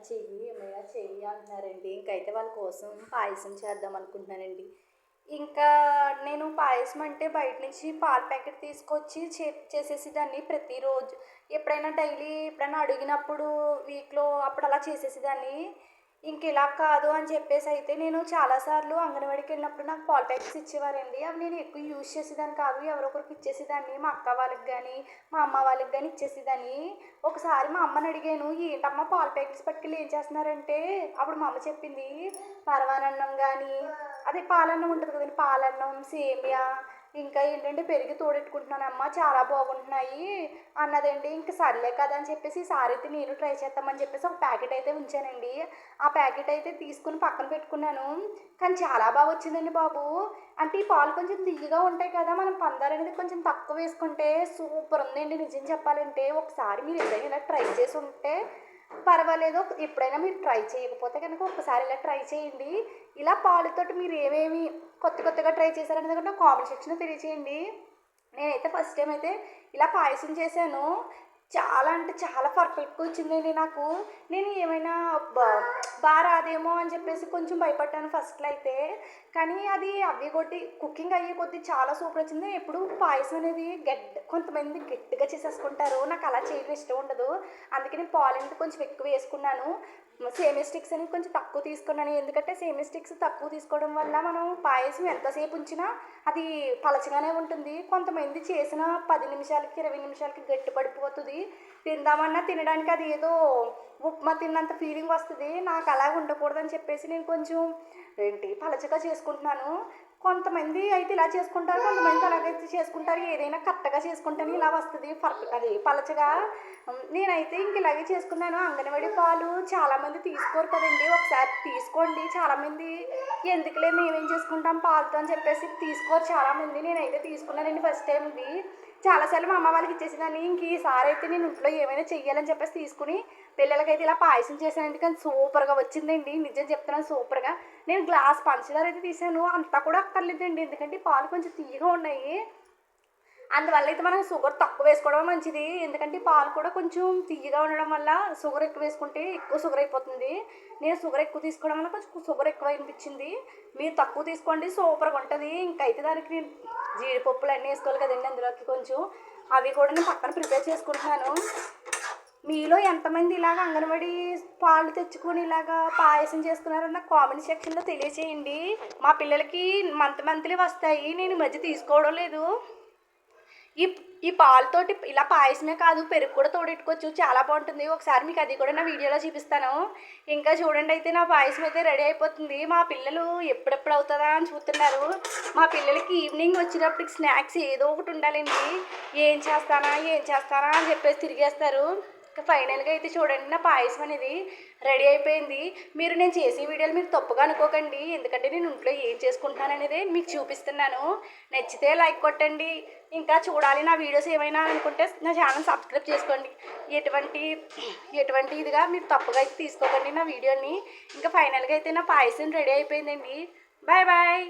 చెయ్యి అంటున్నారండి. ఇంకైతే వాళ్ళ కోసం పాయసం చేద్దాం అనుకుంటున్నానండి. ఇంకా నేను పాయసం అంటే బయట నుంచి పాల ప్యాకెట్ తీసుకొచ్చి చేసేసేదాన్ని ప్రతిరోజు. ఎప్పుడైనా అడిగినప్పుడు వీక్‌లో అప్పుడు అలా చేసేసేదాన్ని. ఇంక ఇలా కాదు అని చెప్పేసి అయితే నేను చాలా సార్లు అంగన్వాడీకెళ్ళినప్పుడు నాకు పాల ప్యాకెట్స్ ఇచ్చేవారండి. అవి నేను ఎక్కువ యూజ్ చేసేదాన్ని కాదు. ఎవరో ఒకరికి ఇచ్చేసేదాన్ని. మా అక్క వాళ్ళకి గానీ, మా అమ్మ వాళ్ళకి గానీ ఇచ్చేసేదాన్ని. ఒకసారి మా అమ్మని అడిగాను, "ఏంటమ్మా పాల ప్యాకెట్స్ పట్టుకెళ్ళి ఏం చేస్తున్నారంటే?" అప్పుడు మా అమ్మ చెప్పింది, పరమాన్నం గానీ, అదే పాలన్నం ఉంటది కదండీ! పాలన్నం, సేమియా, ఇంకా ఏంటంటే పెరుగు తోడెట్టుకుంటున్నానమ్మా చాలా బాగుంటున్నాయి అన్నదండి. ఇంక సర్లే కదా అని చెప్పేసి ఈసారి అయితే నేను ట్రై చేద్దామని చెప్పేసి ఒక ప్యాకెట్ అయితే ఉంచానండి. ఆ ప్యాకెట్ అయితే తీసుకొని పక్కన పెట్టుకున్నాను. కానీ చాలా బాగా వచ్చిందండి బాబు. అంటే ఈ పాలు కొంచెం తియ్యగా ఉంటాయి కదా! మనం పందారు అనేది కొంచెం తక్కువ వేసుకుంటే సూపర్ ఉందండి నిజం చెప్పాలంటే. ఒకసారి మీరు ఎప్పుడైనా ఇలా ట్రై చేసి ఉంటే పర్వాలేదు. ఎప్పుడైనా మీరు ట్రై చేయకపోతే కనుక ఒక్కసారి ఇలా ట్రై చేయండి. ఇలా పాలతోటి మీరు ఏమేమి కొత్తగా ట్రై చేశారనేది కూడా నాకు కామెంట్ సెక్షన్‌లో తెలియచేయండి. నేనైతే ఫస్ట్ టైమ్ అయితే ఇలా పాయసం చేశాను. చాలా అంటే చాలా పర్ఫెక్ట్‌గా వచ్చిందండి నాకు. నేను ఏమైనా బ రాదేమో అని చెప్పేసి కొంచెం భయపడ్డాను ఫస్ట్‌లో అయితే. కానీ అది అవ్వే కొద్దీ కుకింగ్ అయ్యే కొద్దీ చాలా సూపర్ వచ్చింది. ఎప్పుడు పాయసం అనేది కొంతమంది గట్టిగా చేసేసుకుంటారు. నాకు అలా చేయడం ఇష్టం ఉండదు. అందుకే నేను పాలనేది కొంచెం ఎక్కువ వేసుకున్నాను. సేమియా స్టిక్స్ అనేవి కొంచెం తక్కువ తీసుకున్నాను. ఎందుకంటే సేమియా స్టిక్స్ తక్కువ తీసుకోవడం వల్ల మనం పాయసం ఎంతసేపు ఉంచినా అది పలచగానే ఉంటుంది. కొంతమంది చేసిన 10 నిమిషాలకి, 20 నిమిషాలకి గట్టి పడిపోతుంది. తిందామన్నా తినడానికి అది ఏదో ఉప్మా తిన్నంత ఫీలింగ్ వస్తది. నాకు అలాగ ఉండకూడదని చెప్పేసి నేను కొంచెం పలచగా చేసుకుంటున్నాను. కొంతమంది అయితే ఇలా చేసుకుంటారు. కొంతమంది అలాగైతే చేసుకుంటారు. ఏదైనా కరెక్ట్‌గా చేసుకుంటేనే ఇలా వస్తది. అది పలచగా. నేనైతే ఇంక ఇలాగే చేసుకున్నాను. అంగన్వాడీ పాలు చాలామంది తీసుకోరు కదండీ! ఒకసారి తీసుకోండి. చాలామంది ఎందుకులే మేమేం చేసుకుంటాం పాలతో అని చెప్పేసి తీసుకోరు చాలామంది. నేనైతే తీసుకున్నానండి ఫస్ట్ టైమ్ ఇది. చాలా సార్లు మా అమ్మ వాళ్ళకి ఇచ్చేసేదాన్ని. ఇంక ఈసారైతే నేను ఇంట్లో ఏమైనా చెయ్యాలని చెప్పేసి తీసుకొని పిల్లలకైతే ఇలా పాయసం చేశానండి. కానీ సూపర్‌గా వచ్చిందండి. నిజం చెప్తున్నాను సూపర్‌గా. నేను గ్లాస్ పంచదార అయితే తీసాను. అంతా కూడా అక్కర్లేదండి. ఎందుకంటే ఈ పాలు కొంచెం తియ్యగా ఉన్నాయి. అందువల్ల అయితే మనం షుగర్ తక్కువ వేసుకోవడం మంచిది. ఎందుకంటే ఈ పాలు కూడా కొంచెం తియ్యగా ఉండడం వల్ల షుగర్ ఎక్కువ వేసుకుంటే ఎక్కువ షుగర్ అయిపోతుంది. నేను షుగర్ ఎక్కువ తీసుకోవడం వల్ల కొంచెం షుగర్ ఎక్కువ అనిపించింది. మీరు తక్కువ తీసుకోండి సూపర్‌గా ఉంటది. ఇంకైతే దానికి నేను జీడిపప్పులు అన్నీ వేసుకోవాలి కదండీ అందులోకి కొంచెం. అవి కూడా నేను పక్కన ప్రిపేర్ చేసుకుంటున్నాను. మీలో ఎంతమంది ఇలాగ అంగన్వాడీ పాలు తెచ్చుకొని ఇలాగా పాయసం చేసుకున్నారో నాకు కామెంట్ సెక్షన్‌లో తెలియచేయండి. మా పిల్లలకి మంత్లీ వస్తాయి. నేను ఈ మధ్య తీసుకోవడం లేదు. ఈ ఈ పాలతోటి ఇలా పాయసమే కాదు పెరుగు కూడా తోడెట్టుకోవచ్చు. చాలా బాగుంటుంది. ఒకసారి మీకు అది కూడా నా వీడియోలో చూపిస్తాను. ఇంకా చూడండి అయితే నా పాయసం అయితే రెడీ అయిపోతుంది. మా పిల్లలు ఎప్పుడెప్పుడు అవుతుందా అని చూస్తున్నారు. మా పిల్లలకి ఈవినింగ్ వచ్చేటప్పటికి స్నాక్స్ ఏదో ఒకటి ఉండాలండి. ఏం చేస్తానా అని చెప్పేసి తిరిగేస్తారు. ఫైనల్‌గా అయితే చూడండి నా పాయసం అనేది రెడీ అయిపోయింది. నేను చేసే వీడియోలు మీరు తప్పుగా అనుకోకండి. ఎందుకంటే నేను ఇంట్లో ఏం చేసుకుంటున్నాననేదే మీకు చూపిస్తున్నాను. నచ్చితే లైక్ కొట్టండి. ఇంకా చూడాలి నా వీడియోస్ ఏమైనా అనుకుంటే నా ఛానల్ సబ్స్క్రైబ్ చేసుకోండి. ఎటువంటి ఎటువంటి ఇదిగా మీరు తప్పుగా అయితే తీసుకోకండి నా వీడియోని. ఇంకా ఫైనల్‌గా అయితే నా పాయసం రెడీ అయిపోయిందండి. Bye bye.